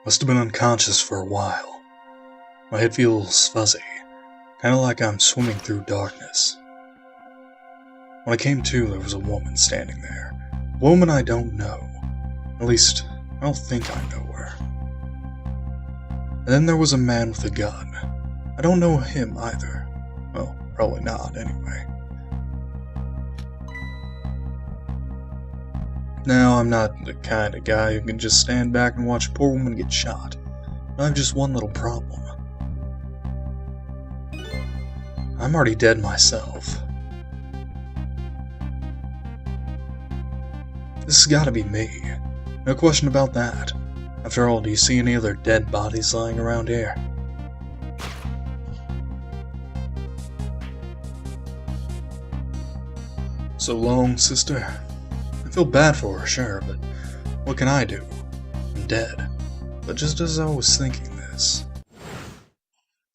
Must have been unconscious for a while. My head feels fuzzy, kinda like I'm swimming through darkness. When I came to, there was a woman standing there. A woman I don't know. At least, I don't think I know her. And then there was a man with a gun. I don't know him either. Well, probably not, anyway. Now, I'm not the kind of guy who can just stand back and watch a poor woman get shot. I have just one little problem. I'm already dead myself. This has gotta be me. No question about that. After all, do you see any other dead bodies lying around here? So long, sister. I feel bad for her, sure, but what can I do? I'm dead. But just as I was thinking this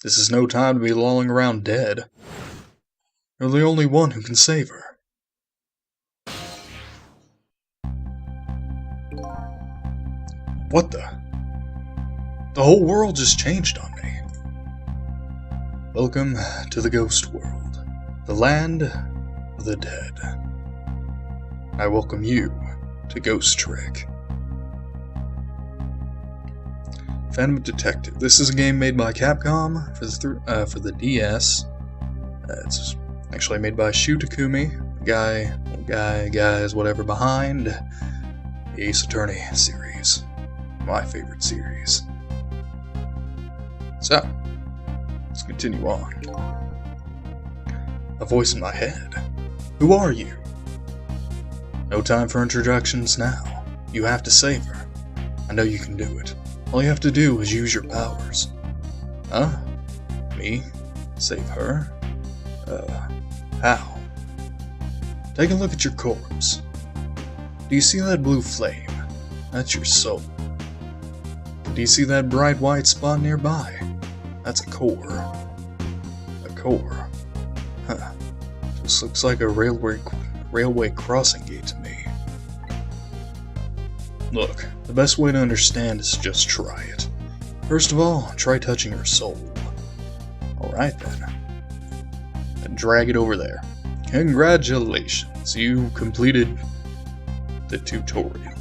is no time to be lolling around dead. You're the only one who can save her. What the? The whole world just changed on me. Welcome to the ghost world, the land of the dead. I welcome you to Ghost Trick. Phantom Detective. This is a game made by Capcom for the DS. It's actually made by Shu Takumi, guys, whatever, behind the Ace Attorney series. My favorite series. So, let's continue on. A voice in my head. Who are you? No time for introductions now. You have to save her. I know you can do it. All you have to do is use your powers. Huh? Me? Save her? How? Take a look at your corpse. Do you see that blue flame? That's your soul. Do you see that bright white spot nearby? That's a core. A core? Huh. This looks like a railway crossing gate to me. Look, the best way to understand is to just try it. First of all, try touching her soul. Alright then. And drag it over there. Congratulations, you completed the tutorial.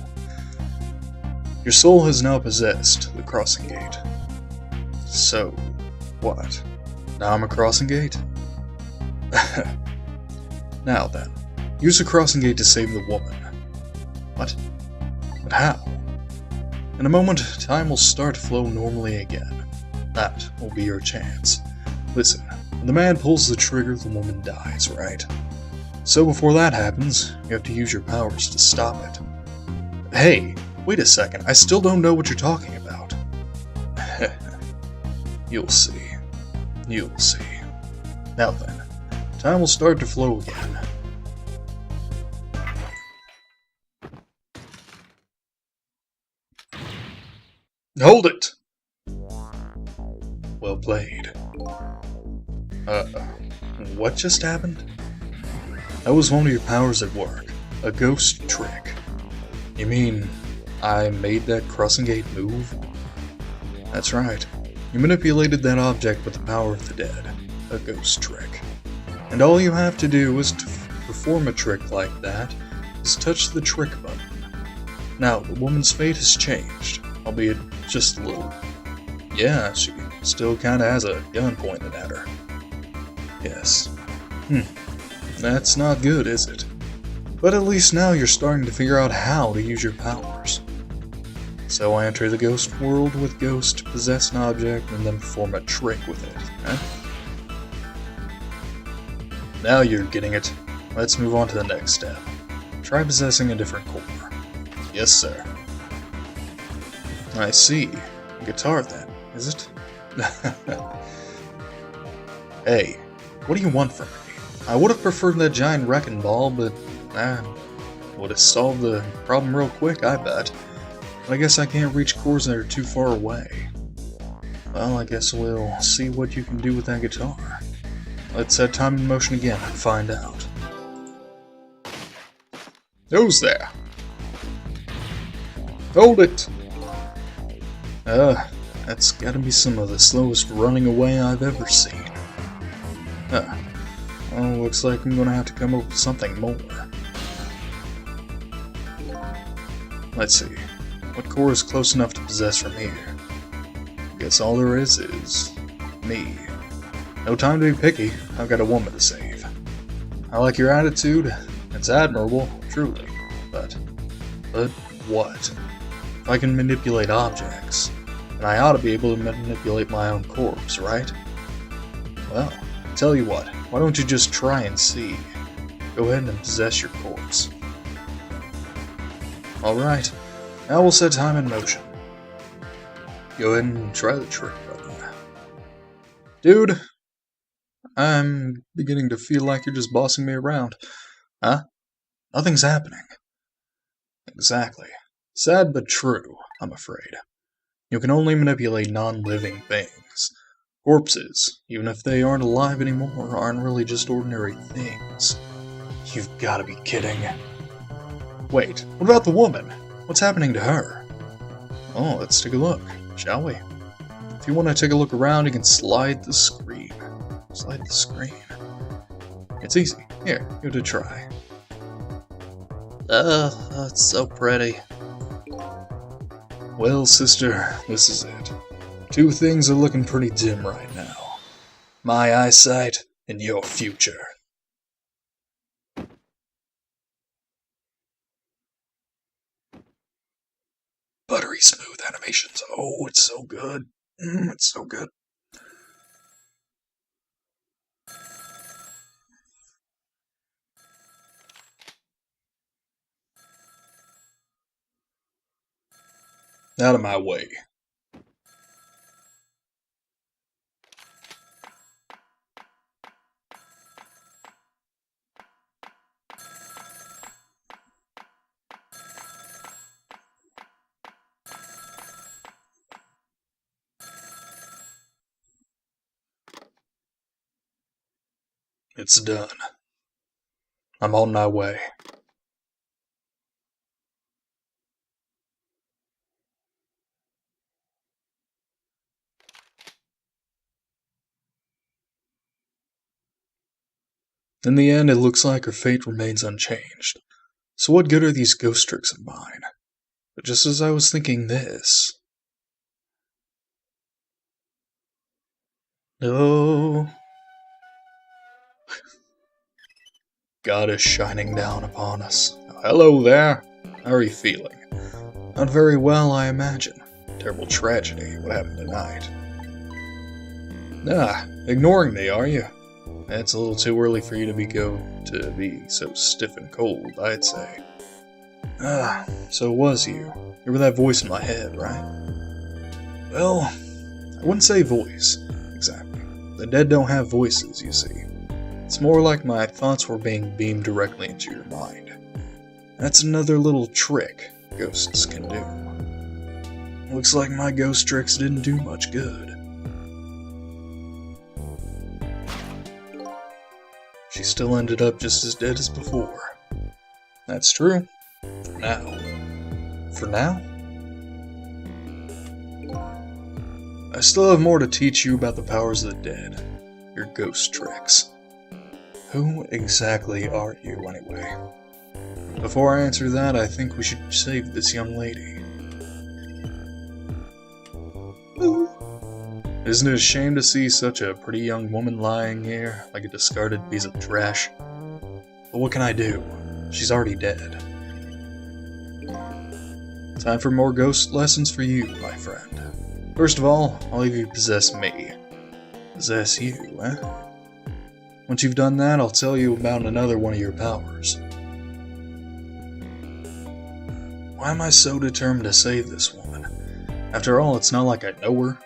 Your soul has now possessed the crossing gate. So, what? Now I'm a crossing gate? Now then, use the crossing gate to save the woman. What? But how? In a moment, time will start to flow normally again. That will be your chance. Listen, when the man pulls the trigger, the woman dies, right? So before that happens, you have to use your powers to stop it. Hey, wait a second, I still don't know what you're talking about. You'll see. You'll see. Now then, time will start to flow again. Hold it! Well played. What just happened? That was one of your powers at work. A ghost trick. You mean, I made that crossing gate move? That's right. You manipulated that object with the power of the dead. A ghost trick. And all you have to do is to perform a trick like that is touch the trick button. Now, the woman's fate has changed, albeit just a little. Yeah, she still kinda has a gun pointed at her. Yes. That's not good, is it? But at least now you're starting to figure out how to use your powers. So I enter the ghost world with ghost, possess an object, and then perform a trick with it, huh? Now you're getting it. Let's move on to the next step. Try possessing a different core. Yes, sir. I see. A guitar then, is it? Hey, what do you want from me? I would have preferred that giant wrecking ball, but would have solved the problem real quick, I bet. But I guess I can't reach chords that are too far away. Well, I guess we'll see what you can do with that guitar. Let's set time in motion again and find out. Who's there? Hold it! That's gotta be some of the slowest running away I've ever seen. Well, looks like I'm gonna have to come up with something more. Let's see. What core is close enough to possess from here? Guess all there is me. No time to be picky. I've got a woman to save. I like your attitude. It's admirable, truly. But what? If I can manipulate objects, then I ought to be able to manipulate my own corpse, right? Well, tell you what. Why don't you just try and see? Go ahead and possess your corpse. Alright. Now we'll set time in motion. Go ahead and try the trick, brother. Dude, I'm beginning to feel like you're just bossing me around. Huh? Nothing's happening. Exactly. Sad but true, I'm afraid. You can only manipulate non-living things. Corpses, even if they aren't alive anymore, aren't really just ordinary things. You've gotta be kidding. Wait, what about the woman? What's happening to her? Oh, let's take a look, shall we? If you want to take a look around, you can slide the screen. Slide the screen. It's easy. Here, give it a try. It's so pretty. Well, sister, this is it. Two things are looking pretty dim right now. My eyesight and your future. Buttery smooth animations. Oh, it's so good. It's so good. Out of my way. It's done. I'm on my way. In the end, it looks like her fate remains unchanged. So what good are these ghost tricks of mine? But just as I was thinking this... No... God is shining down upon us. Hello there. How are you feeling? Not very well, I imagine. Terrible tragedy, what happened tonight. Ignoring me, are you? It's a little too early for you to be so stiff and cold, I'd say. So it was you. You were that voice in my head, right? Well, I wouldn't say voice, exactly. The dead don't have voices, you see. It's more like my thoughts were being beamed directly into your mind. That's another little trick ghosts can do. Looks like my ghost tricks didn't do much good. She still ended up just as dead as before. That's true. For now. For now? I still have more to teach you about the powers of the dead. Your ghost tricks. Who exactly are you, anyway? Before I answer that, I think we should save this young lady. Ooh. Isn't it a shame to see such a pretty young woman lying here, like a discarded piece of trash? But what can I do? She's already dead. Time for more ghost lessons for you, my friend. First of all, I'll leave you possess me. Possess you, eh? Once you've done that, I'll tell you about another one of your powers. Why am I so determined to save this woman? After all, it's not like I know her.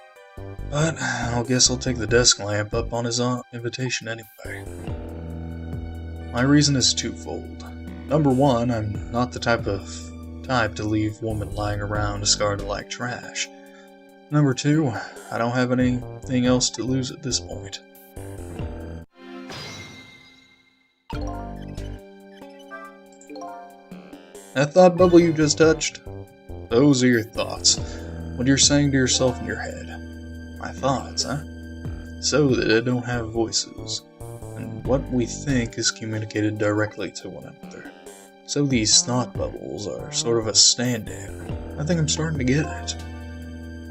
But I guess I'll take the desk lamp up on his invitation anyway. My reason is twofold. Number one, I'm not the type to leave woman lying around discarded like trash. Number two, I don't have anything else to lose at this point. That thought bubble you just touched? Those are your thoughts. What you're saying to yourself in your head. My thoughts, huh? So that they don't have voices. And what we think is communicated directly to one another. So these thought bubbles are sort of a stand-in. I think I'm starting to get it.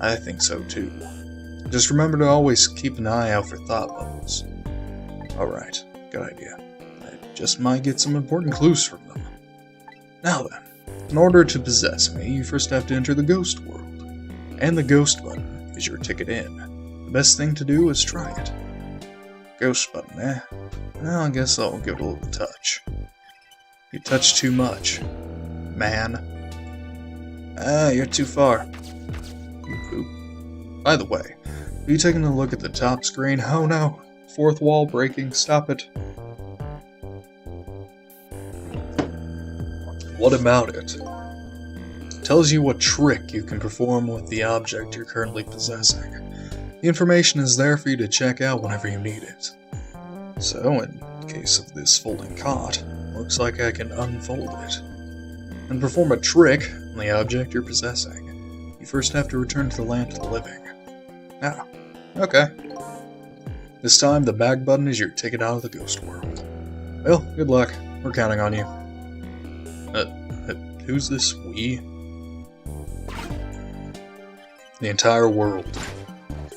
I think so too. Just remember to always keep an eye out for thought bubbles. Alright, good idea. I just might get some important clues from them. Now then, in order to possess me, you first have to enter the ghost world. And the ghost button is your ticket in. The best thing to do is try it. Ghost button, eh? Well, I guess I'll give it a little touch. You touch too much, man. Ah, you're too far. By the way, are you taking a look at the top screen? Oh no, fourth wall breaking, stop it. What about it? It tells you what trick you can perform with the object you're currently possessing. The information is there for you to check out whenever you need it. So, in case of this folding cot, looks like I can unfold it. And perform a trick on the object you're possessing. You first have to return to the land of the living. Ah, okay. This time, the back button is your ticket out of the ghost world. Well, good luck. We're counting on you. Who's this we? The entire world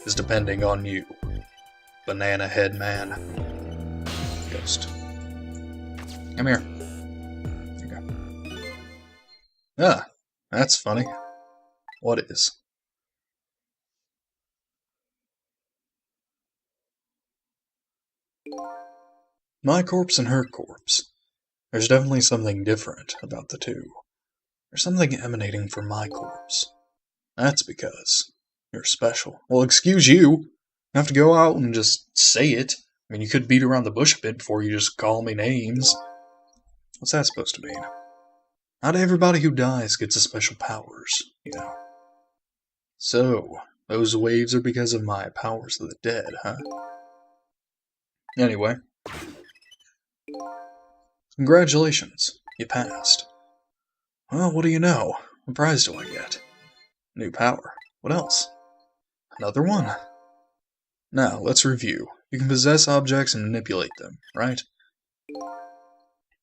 is depending on you. Banana head man. Ghost. Come here. Okay. Ah, that's funny. What is? My corpse and her corpse. There's definitely something different about the two. There's something emanating from my corpse. That's because you're special. Well, excuse you. You have to go out and just say it. I mean, you could beat around the bush a bit before you just call me names. What's that supposed to mean? Not everybody who dies gets a special powers, you know. So, those waves are because of my powers of the dead, huh? Anyway. Congratulations, you passed. Well, what do you know? What prize do I get? New power. What else? Another one. Now, let's review. You can possess objects and manipulate them, right?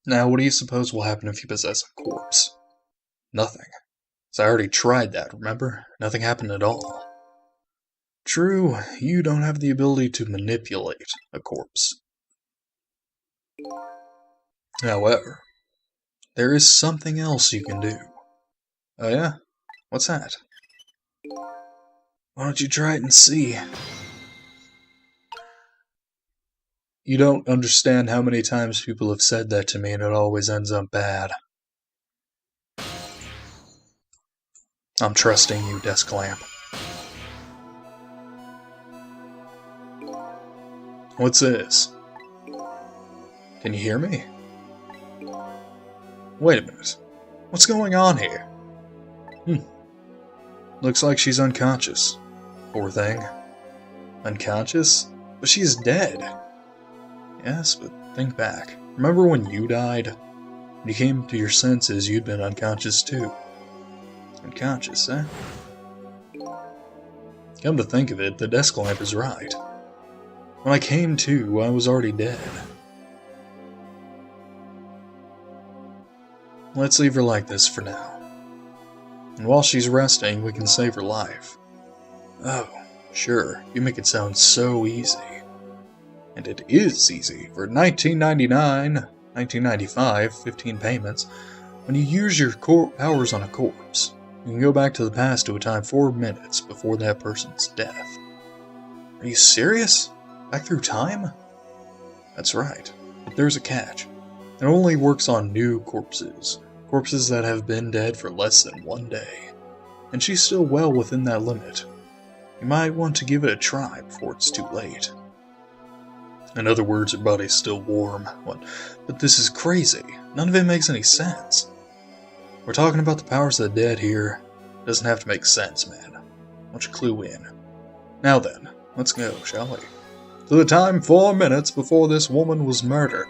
Now, what do you suppose will happen if you possess a corpse? Nothing. So I already tried that, remember? Nothing happened at all. True, you don't have the ability to manipulate a corpse. However, there is something else you can do. Oh yeah? What's that? Why don't you try it and see? You don't understand how many times people have said that to me and it always ends up bad. I'm trusting you, desk lamp. What's this? Can you hear me? Wait a minute. What's going on here? Looks like she's unconscious. Poor thing. Unconscious? But she's dead. Yes, but think back. Remember when you died? When you came to your senses, you'd been unconscious too. Unconscious, eh? Come to think of it, the desk lamp is right. When I came to, I was already dead. Let's leave her like this for now. And while she's resting, we can save her life. Oh, sure, you make it sound so easy. And it is easy. For $19.99, $19.95, 15 payments, when you use your powers on a corpse, you can go back to the past to a time 4 minutes before that person's death. Are you serious? Back through time? That's right, but there's a catch. It only works on new corpses. Corpses that have been dead for less than 1 day. And she's still well within that limit. You might want to give it a try before it's too late. In other words, her body's still warm. What? But this is crazy. None of it makes any sense. We're talking about the powers of the dead here. Doesn't have to make sense, man. Why don't you clue in? Now then, let's go, shall we? To the time 4 minutes before this woman was murdered.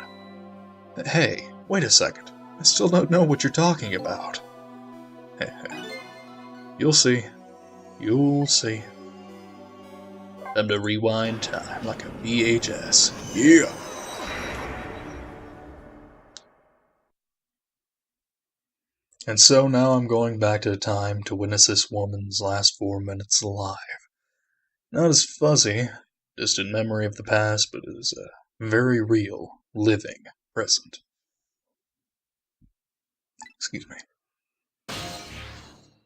Hey, wait a second. I still don't know what you're talking about. You'll see. You'll see. Time to rewind time like a VHS. Yeah! And so now I'm going back to time to witness this woman's last 4 minutes alive. Not as fuzzy, distant memory of the past, but as a very real, living present. Excuse me.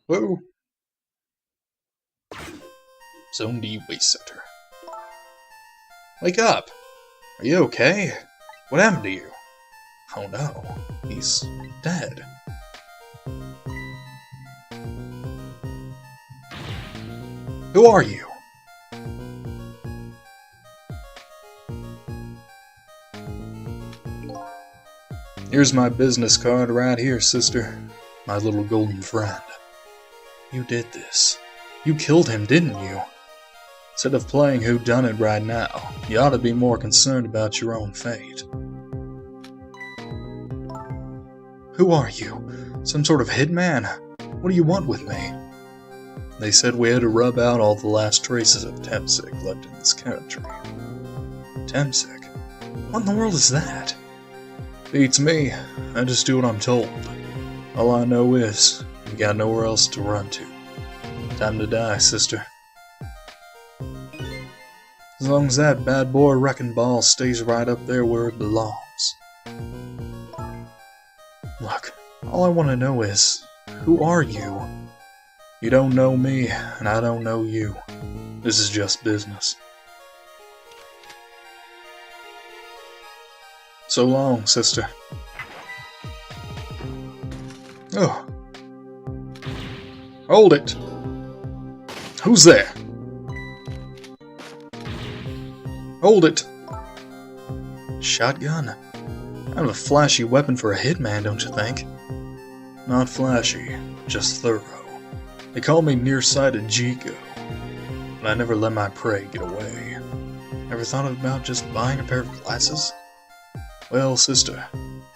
Whoa! Zone D Waste Center. Wake up! Are you okay? What happened to you? Oh no, he's dead. Who are you? Here's my business card right here, sister. My little golden friend. You did this. You killed him, didn't you? Instead of playing whodunit right now, you ought to be more concerned about your own fate. Who are you? Some sort of hitman? What do you want with me? They said we had to rub out all the last traces of Temsic left in this country. Temsic? What in the world is that? Beats me. I just do what I'm told. All I know is, you got nowhere else to run to. Time to die, sister. As long as that bad boy wrecking ball stays right up there where it belongs. Look, all I want to know is, who are you? You don't know me, and I don't know you. This is just business. So long, sister. Oh. Hold it! Who's there? Hold it! Shotgun? Kind of a flashy weapon for a hitman, don't you think? Not flashy, just thorough. They call me nearsighted Jigo, but I never let my prey get away. Ever thought about just buying a pair of glasses? Well, sister,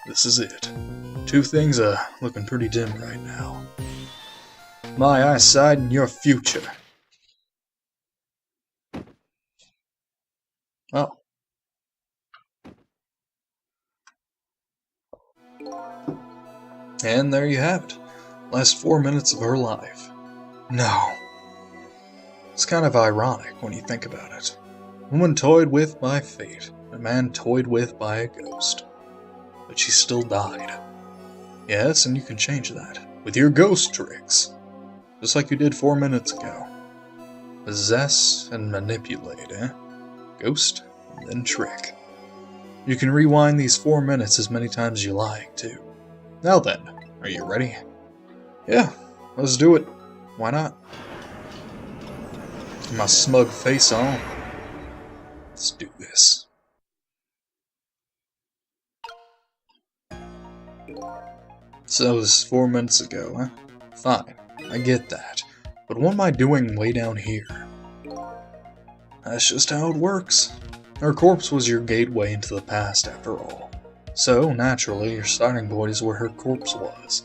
this is it. Two things are looking pretty dim right now. My eyesight and your future. Oh. And there you have it. Last 4 minutes of her life. No. It's kind of ironic when you think about it. A woman toyed with by fate, a man toyed with by a ghost. But she still died. Yes, and you can change that with your ghost tricks. Just like you did 4 minutes ago. Possess and manipulate, eh? Ghost, and then trick. You can rewind these 4 minutes as many times as you like, too. Now then, are you ready? Yeah, let's do it. Why not? Get my smug face on. Let's do this. So this is 4 minutes ago, huh? Fine, I get that. But what am I doing way down here? That's just how it works. Her corpse was your gateway into the past, after all. So, naturally, your starting point is where her corpse was.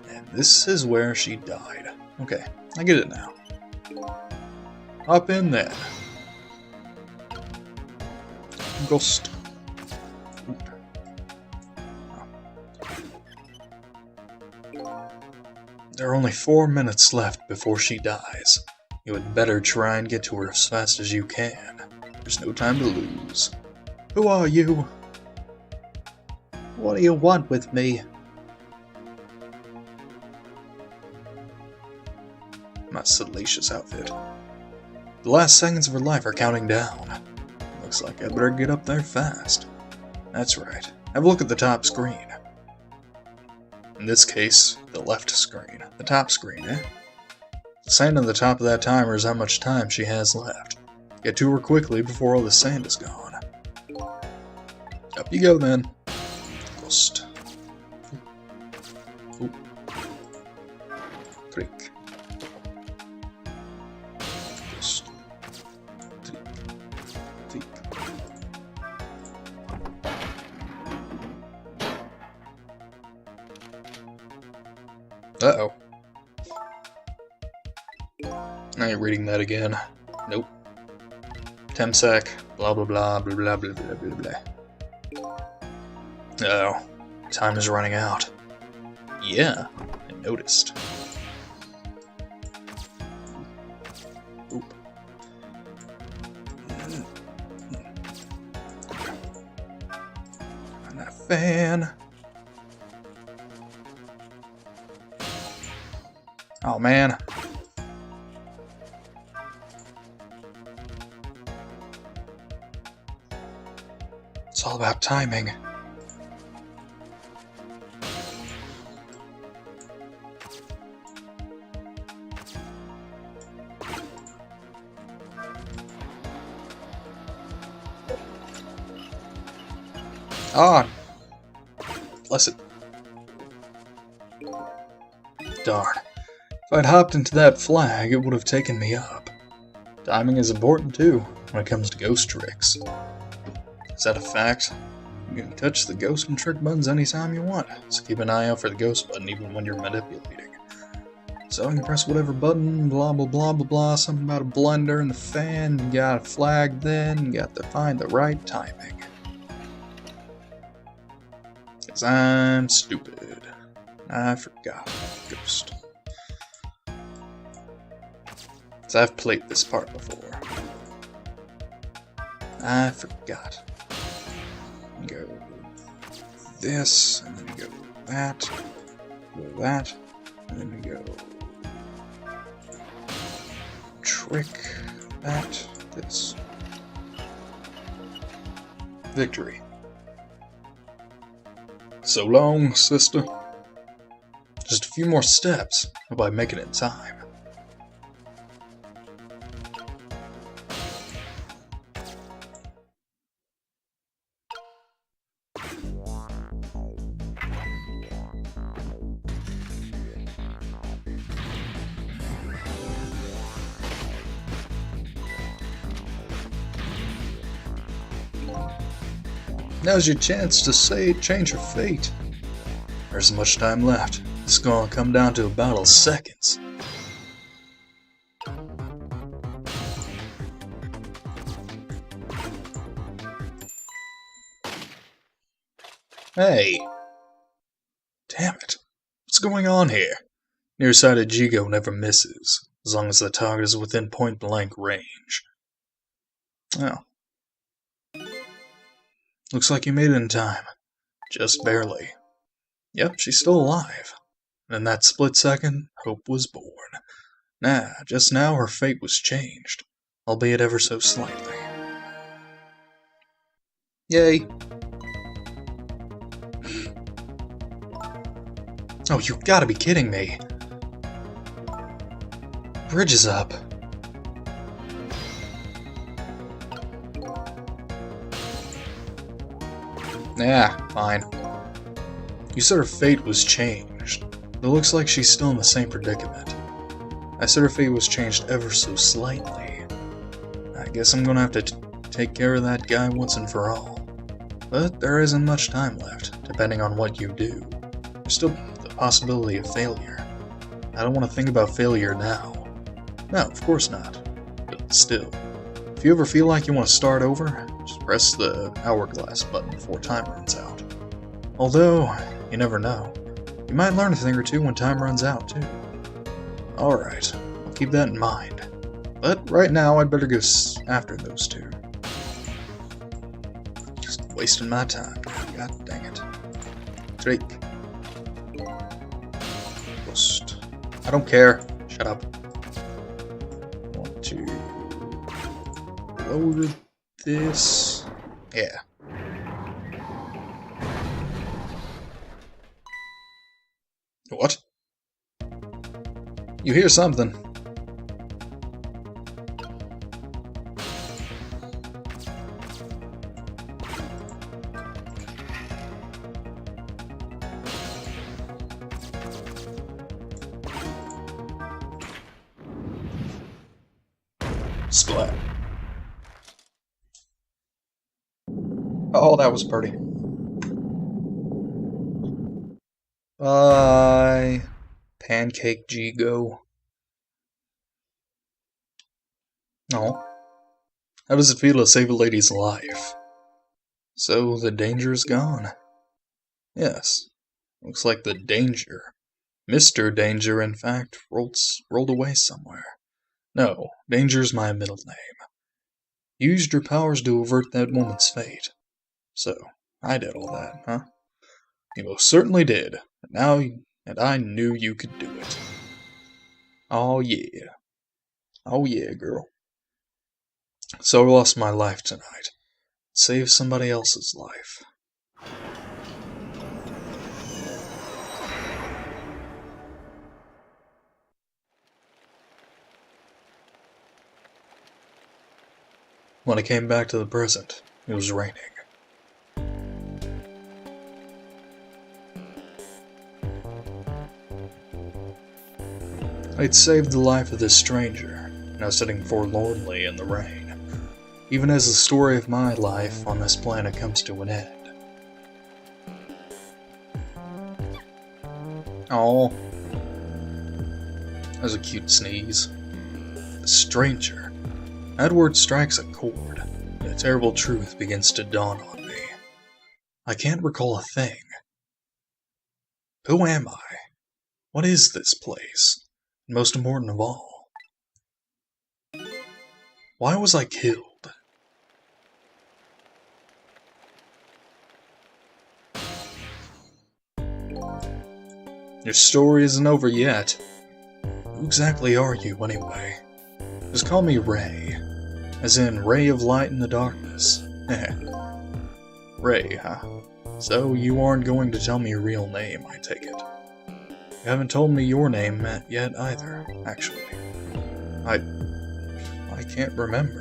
And this is where she died. Okay, I get it now. Hop in there. Ghost. There are only 4 minutes left before she dies. You had better try and get to her as fast as you can. There's no time to lose. Who are you? What do you want with me? My salacious outfit. The last seconds of her life are counting down. Looks like I better get up there fast. That's right. Have a look at the top screen. In this case, the left screen. The top screen, eh? The sand on the top of that timer is how much time she has left. Get to her quickly before all the sand is gone. Up you go then. Ghost. Oop. Trick. Ghost. Trick. Trick. Uh-oh. I ain't reading that again. Nope. Temsec, blah blah blah blah blah blah blah blah blah. Oh, time is running out. Yeah, I noticed. Oop. And that fan. Oh man. It's all about timing. Ah! Bless it. Darn. If I'd hopped into that flag, it would have taken me up. Timing is important too, when it comes to ghost tricks. Is that a fact? You can touch the ghost and trick buttons anytime you want, so keep an eye out for the ghost button even when you're manipulating. So you can press whatever button, blah blah blah blah blah, something about a blender and the fan, you got a flag then, you got to find the right timing. 'Cause I'm stupid. I forgot ghost. 'Cause I've played this part before. I forgot. Go this, and then you go that, and then you go trick that, this. Victory. So long, sister. Just a few more steps. Hope I make it in time. Now's your chance to change your fate. There isn't much time left. It's gonna come down to a battle of seconds. Hey! Damn it. What's going on here? Nearsighted Jigo never misses, as long as the target is within point-blank range. Oh. Looks like you made it in time. Just barely. Yep, she's still alive. And in that split second, hope was born. Just now her fate was changed, albeit ever so slightly. Yay! Oh, you gotta be kidding me! Bridge is up. Fine. You said her fate was changed. It looks like she's still in the same predicament. I said her fate was changed ever so slightly. I guess I'm gonna have to take care of that guy once and for all. But there isn't much time left, depending on what you do. There's still the possibility of failure. I don't want to think about failure now. No, of course not. But still, if you ever feel like you want to start over, just press the hourglass button before time runs out. Although, you never know. You might learn a thing or two when time runs out, too. Alright, I'll keep that in mind. But right now, I'd better go after those two. Just wasting my time. God dang it. Drake. Post. I don't care. Shut up. Want to lower this. Yeah. What? You hear something. Splat. Oh, that was pretty. Bye. Pancake Jigo. Oh, how does it feel to save a lady's life? So the danger is gone. Yes, looks like the danger. Mr. Danger, in fact, rolled away somewhere. No, Danger's my middle name. You used your powers to avert that woman's fate. So, I did all that, huh? You most certainly did. And I knew you could do it. Oh yeah. Oh yeah, girl. So I lost my life tonight. Save somebody else's life. When I came back to the present, it was raining. I'd saved the life of this stranger, now sitting forlornly in the rain, even as the story of my life on this planet comes to an end. Oh, that was a cute sneeze. The stranger. That word strikes a chord, and a terrible truth begins to dawn on me. I can't recall a thing. Who am I? What is this place? And most important of all, why was I killed? Your story isn't over yet. Who exactly are you, anyway? Just call me Ray. As in, ray of light in the darkness. Ray, huh? So you aren't going to tell me your real name, I take it. You haven't told me your name yet either, actually. I can't remember.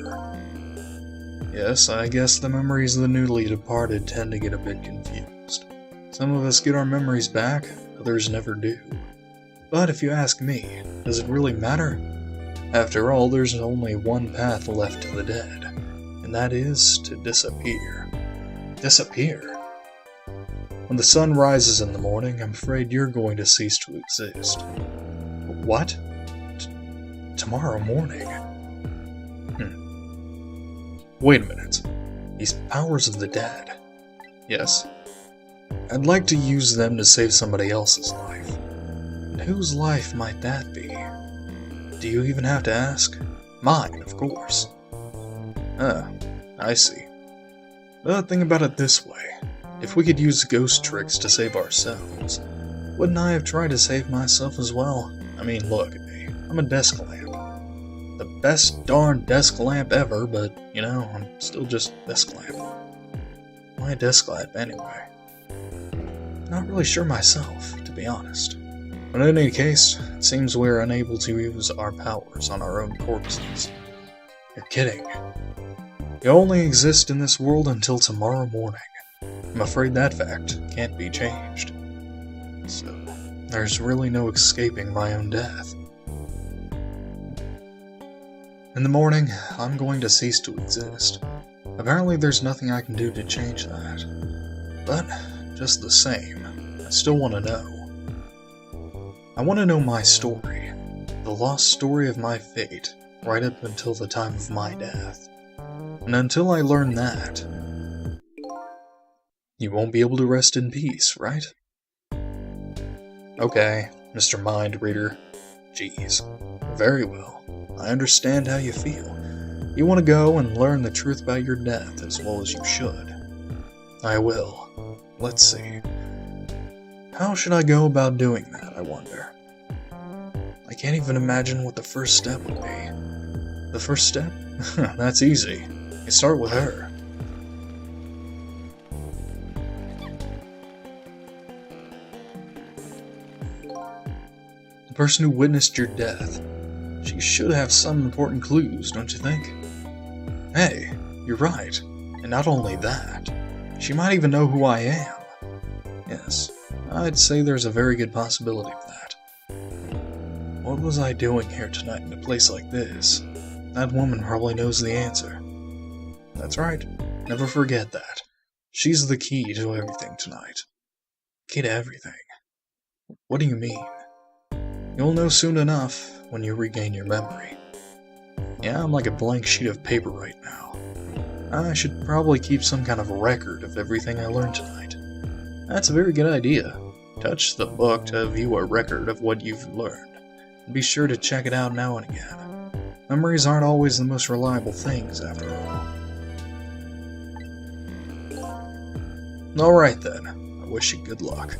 Yes, I guess the memories of the newly departed tend to get a bit confused. Some of us get our memories back, others never do. But if you ask me, does it really matter? After all, there's only one path left to the dead, and that is to disappear. Disappear? When the sun rises in the morning, I'm afraid you're going to cease to exist. What? Tomorrow morning? Wait a minute. These powers of the dead. Yes. I'd like to use them to save somebody else's life. And whose life might that be? Do you even have to ask? Mine, of course. I see. But think about it this way. If we could use ghost tricks to save ourselves, wouldn't I have tried to save myself as well? I mean, look at me. I'm a desk lamp. The best darn desk lamp ever, but, you know, I'm still just desk lamp. Why a desk lamp, anyway? Not really sure myself, to be honest. But in any case, it seems we're unable to use our powers on our own corpses. You're kidding. You only exist in this world until tomorrow morning. I'm afraid that fact can't be changed. So, there's really no escaping my own death. In the morning, I'm going to cease to exist. Apparently there's nothing I can do to change that. But, just the same, I still want to know. I want to know my story, the lost story of my fate, right up until the time of my death. And until I learn that, you won't be able to rest in peace, right? Okay, Mr. Mind Reader. Jeez. Very well. I understand how you feel. You want to go and learn the truth about your death as well as you should. I will. Let's see. How should I go about doing that, I wonder? I can't even imagine what the first step would be. The first step? That's easy. You start with her. The person who witnessed your death. She should have some important clues, don't you think? Hey, you're right. And not only that, she might even know who I am. Yes, I'd say there's a very good possibility of that. What was I doing here tonight in a place like this? That woman probably knows the answer. That's right. Never forget that. She's the key to everything tonight. Key to everything? What do you mean? You'll know soon enough when you regain your memory. Yeah, I'm like a blank sheet of paper right now. I should probably keep some kind of record of everything I learned tonight. That's a very good idea. Touch the book to view a record of what you've learned. And be sure to check it out now and again. Memories aren't always the most reliable things, after all. Alright then, I wish you good luck.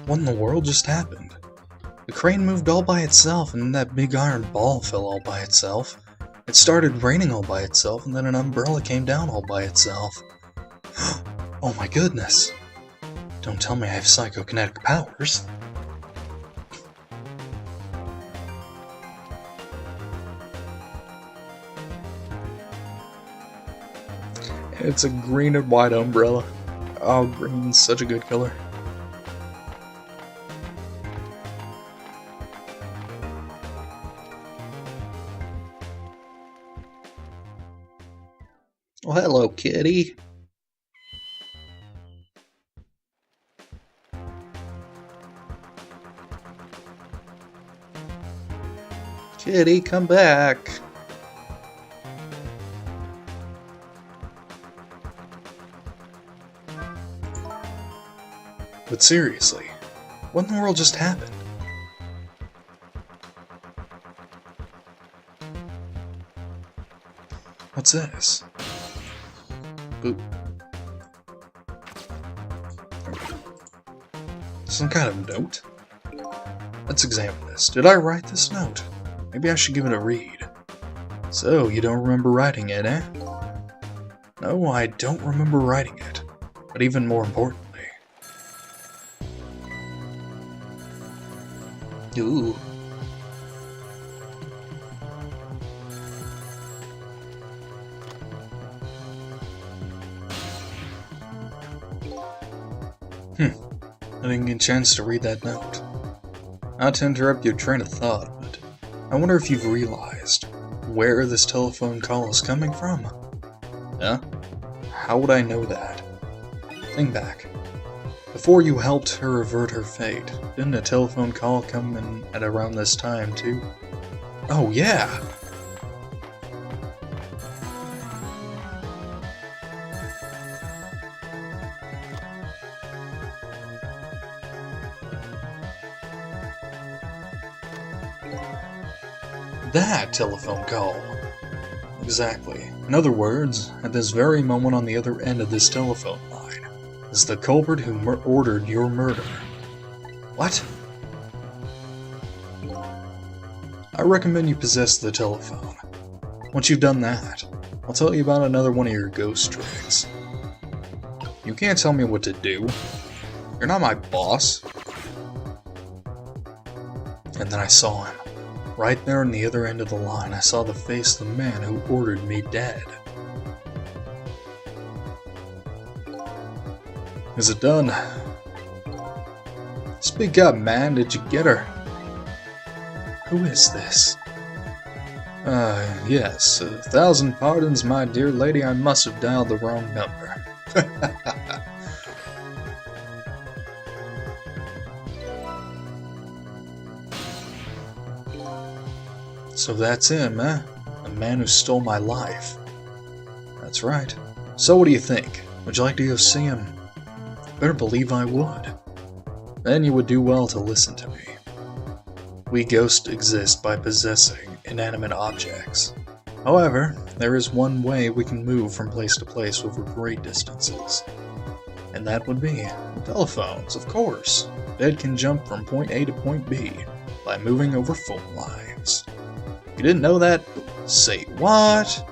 What in the world just happened? The crane moved all by itself, and then that big iron ball fell all by itself. It started raining all by itself, and then an umbrella came down all by itself. Oh my goodness! Don't tell me I have psychokinetic powers. It's a green and white umbrella. Oh, green's such a good color. Well, hello, kitty. Kitty, come back. But seriously, what in the world just happened? What's this? Boop. Some kind of note? Let's examine this. Did I write this note? Maybe I should give it a read. So, you don't remember writing it, eh? No, I don't remember writing it. But even more importantly... Ooh. I didn't get a chance to read that note. Not to interrupt your train of thought, but I wonder if you've realized where this telephone call is coming from. Huh? How would I know that? Think back. Before you helped her avert her fate, didn't a telephone call come in at around this time, too? Oh, yeah! That telephone call! Exactly. In other words, at this very moment on the other end of this telephone line is the culprit who ordered your murder. What? I recommend you possess the telephone. Once you've done that, I'll tell you about another one of your ghost tricks. You can't tell me what to do. You're not my boss. And then I saw him. Right there on the other end of the line, I saw the face of the man who ordered me dead. Is it done? Speak up, man. Did you get her? Who is this? Yes. 1,000 pardons, my dear lady. I must have dialed the wrong number. So that's him, eh? The man who stole my life. That's right. So what do you think? Would you like to go see him? Better believe I would. Then you would do well to listen to me. We ghosts exist by possessing inanimate objects. However, there is one way we can move from place to place over great distances. And that would be telephones, of course. Dead can jump from point A to point B by moving over phone lines. You didn't know that? Say what?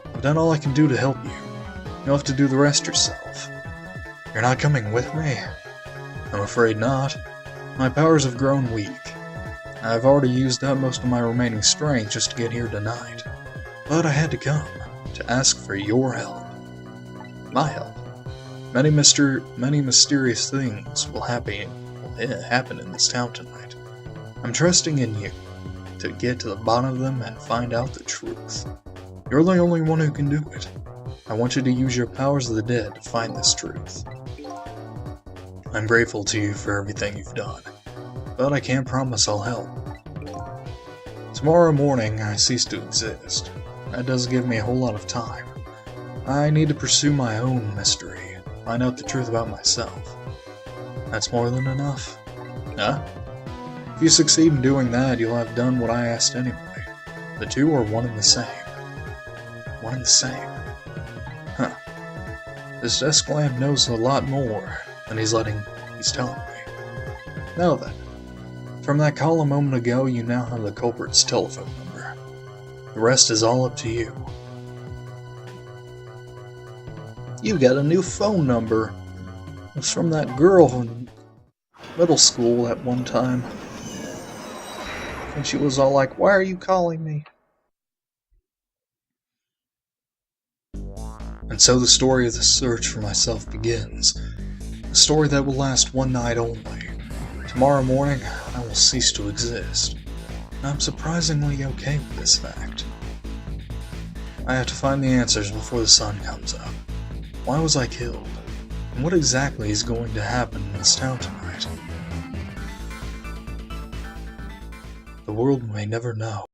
I've done all I can do to help you. You'll have to do the rest yourself. You're not coming with me? I'm afraid not. My powers have grown weak. I've already used up most of my remaining strength just to get here tonight. But I had to come, to ask for your help. My help. Many mysterious things will happen in this town tonight. I'm trusting in you to get to the bottom of them and find out the truth. You're the only one who can do it. I want you to use your powers of the dead to find this truth. I'm grateful to you for everything you've done, but I can't promise I'll help. Tomorrow morning, I cease to exist. That doesn't give me a whole lot of time. I need to pursue my own mystery, find out the truth about myself. That's more than enough. Huh? If you succeed in doing that, you'll have done what I asked anyway. The two are one and the same. One and the same. Huh. This desk lamp knows a lot more than he's telling me. Now then, from that call a moment ago, you now have the culprit's telephone number. The rest is all up to you. You got a new phone number. It's from that girl from middle school at one time. And she was all like, "Why are you calling me?" And so the story of the search for myself begins. A story that will last one night only. Tomorrow morning, I will cease to exist. And I'm surprisingly okay with this fact. I have to find the answers before the sun comes up. Why was I killed? And what exactly is going to happen in this town tonight? The world may never know.